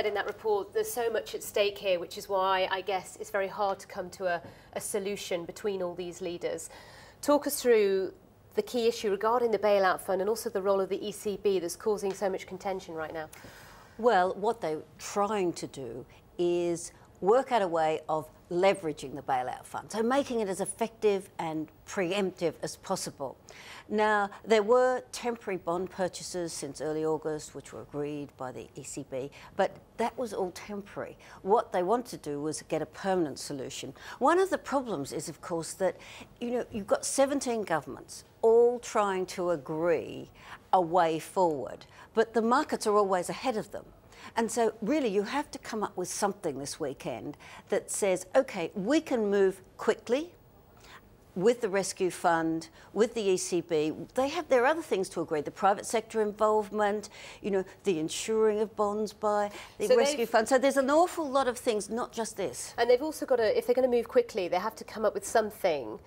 In that report, there's so much at stake here, which is why I guess it's very hard to come to a solution between all these leaders. Talk us through the key issue regarding the bailout fund and also the role of the ECB that's causing so much contention right now. Well, what they're trying to do is work out a way of leveraging the bailout fund, so making it as effective and preemptive as possible. Now, there were temporary bond purchases since early August, which were agreed by the ECB, but that was all temporary. What they want to do was get a permanent solution. One of the problems is, of course, that you've got 17 governments all trying to agree a way forward, but the markets are always ahead of them. And so really you have to come up with something this weekend that says, OK, we can move quickly with the rescue fund, with the ECB. There are other things to agree, the private sector involvement, the insuring of bonds by the rescue fund. So there's an awful lot of things, not just this. And they've also got to, if they're going to move quickly, they have to come up with something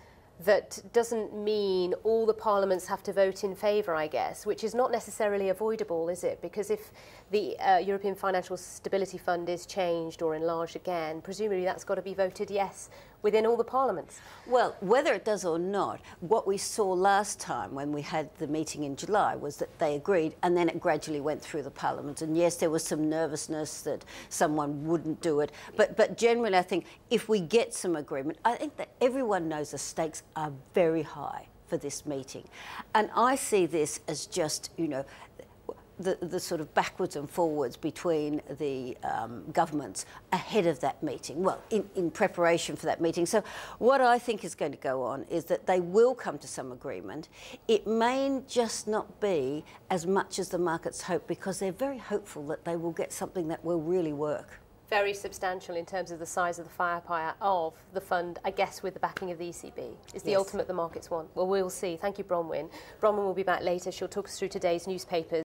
that doesn't mean all the parliaments have to vote in favour, I guess, which is not necessarily avoidable, is it? Because if the European Financial Stability Fund is changed or enlarged again, presumably that's got to be voted yes within all the parliaments. Well, whether it does or not, what we saw last time when we had the meeting in July was that they agreed and then it gradually went through the parliament. And yes, there was some nervousness that someone wouldn't do it. But generally, I think if we get some agreement, I think that everyone knows the stakes are very high for this meeting. And I see this as just, the sort of backwards and forwards between the governments ahead of that meeting, well, in preparation for that meeting. So what I think is going to go on is that they will come to some agreement. It may just not be as much as the markets hope, because they're very hopeful that they will get something that will really work. Very substantial in terms of the size of the firepower of the fund, I guess, with the backing of the ECB. Is the ultimate the markets want? Well, we'll see. Thank you, Bronwyn. Bronwyn will be back later. She'll talk us through today's newspapers.